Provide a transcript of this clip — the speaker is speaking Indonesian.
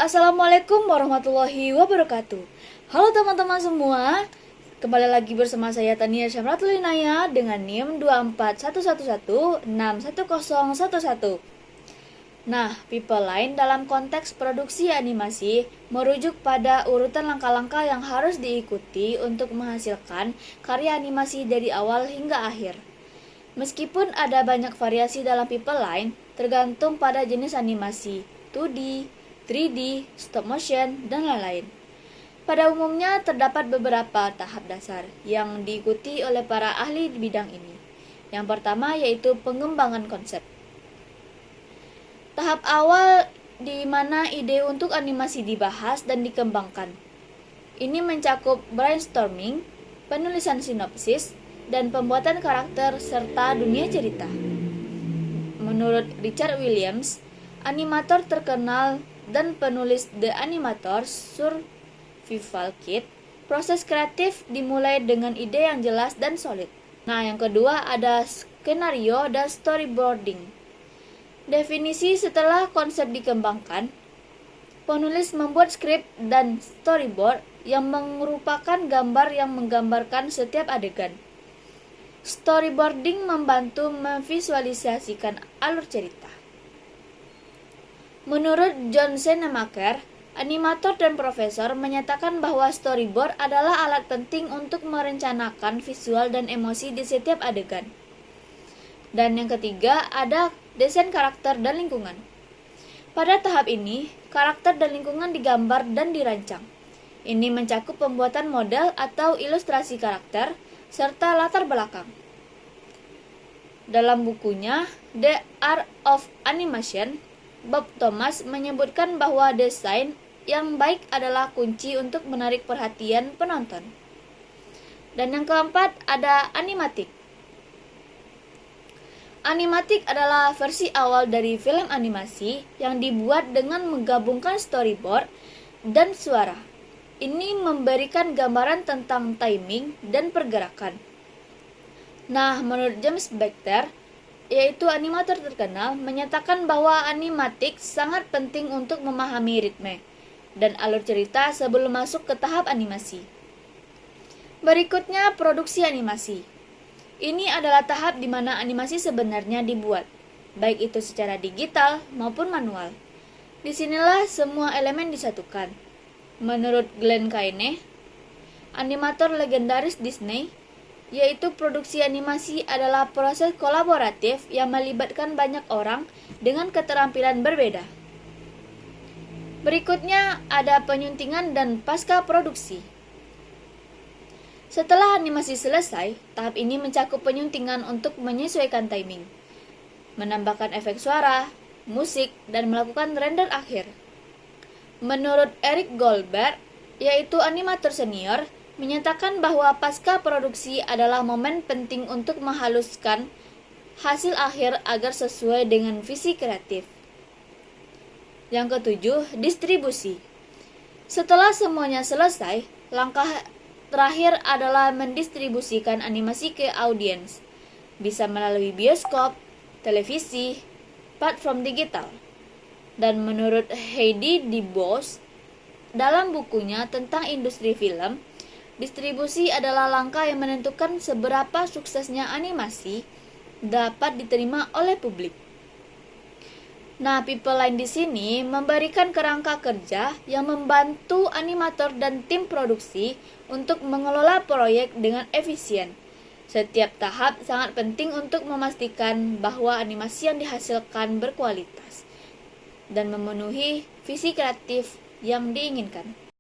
Assalamualaikum warahmatullahi wabarakatuh. Halo teman-teman semua, kembali lagi bersama saya Tania Syamratul Inaya dengan NIM 24111611011. Nah, people line dalam konteks produksi animasi merujuk pada urutan langkah-langkah yang harus diikuti untuk menghasilkan karya animasi dari awal hingga akhir. Meskipun ada banyak variasi dalam people line, tergantung pada jenis animasi, 2D, 3D, stop motion, dan lain-lain. Pada umumnya terdapat beberapa tahap dasar yang diikuti oleh para ahli di bidang ini. Yang pertama yaitu pengembangan konsep. Tahap awal di mana ide untuk animasi dibahas dan dikembangkan. Ini mencakup brainstorming, penulisan sinopsis, dan pembuatan karakter serta dunia cerita. Menurut Richard Williams, animator terkenal dan penulis The Animator Survival Kit, proses kreatif dimulai dengan ide yang jelas dan solid. Nah, yang kedua ada skenario dan storyboarding. Definisi setelah konsep dikembangkan, penulis membuat skrip dan storyboard yang merupakan gambar yang menggambarkan setiap adegan. Storyboarding membantu memvisualisasikan alur cerita. Menurut John Sennemaker, animator dan profesor menyatakan bahwa storyboard adalah alat penting untuk merencanakan visual dan emosi di setiap adegan. Dan yang ketiga ada desain karakter dan lingkungan. Pada tahap ini, karakter dan lingkungan digambar dan dirancang. Ini mencakup pembuatan model atau ilustrasi karakter, serta latar belakang. Dalam bukunya, The Art of Animation, Bob Thomas menyebutkan bahwa desain yang baik adalah kunci untuk menarik perhatian penonton. Dan yang keempat ada animatik. Animatik adalah versi awal dari film animasi yang dibuat dengan menggabungkan storyboard dan suara. Ini memberikan gambaran tentang timing dan pergerakan. Nah, menurut James Bechter, yaitu animator terkenal, menyatakan bahwa animatik sangat penting untuk memahami ritme dan alur cerita sebelum masuk ke tahap animasi. Berikutnya, produksi animasi. Ini adalah tahap di mana animasi sebenarnya dibuat, baik itu secara digital maupun manual. Disinilah semua elemen disatukan. Menurut Glenn Kaine, animator legendaris Disney, yaitu produksi animasi adalah proses kolaboratif yang melibatkan banyak orang dengan keterampilan berbeda. Berikutnya ada penyuntingan dan pasca produksi. Setelah animasi selesai, tahap ini mencakup penyuntingan untuk menyesuaikan timing, menambahkan efek suara, musik, dan melakukan render akhir. Menurut Eric Goldberg, yaitu animator senior, menyatakan bahwa pasca produksi adalah momen penting untuk menghaluskan hasil akhir agar sesuai dengan visi kreatif. Yang ketujuh, distribusi. Setelah semuanya selesai, langkah terakhir adalah mendistribusikan animasi ke audiens, bisa melalui bioskop, televisi, platform digital. Dan menurut Heidi DeBose, dalam bukunya tentang industri film, distribusi adalah langkah yang menentukan seberapa suksesnya animasi dapat diterima oleh publik. Nah, people line di sini memberikan kerangka kerja yang membantu animator dan tim produksi untuk mengelola proyek dengan efisien. Setiap tahap sangat penting untuk memastikan bahwa animasi yang dihasilkan berkualitas dan memenuhi visi kreatif yang diinginkan.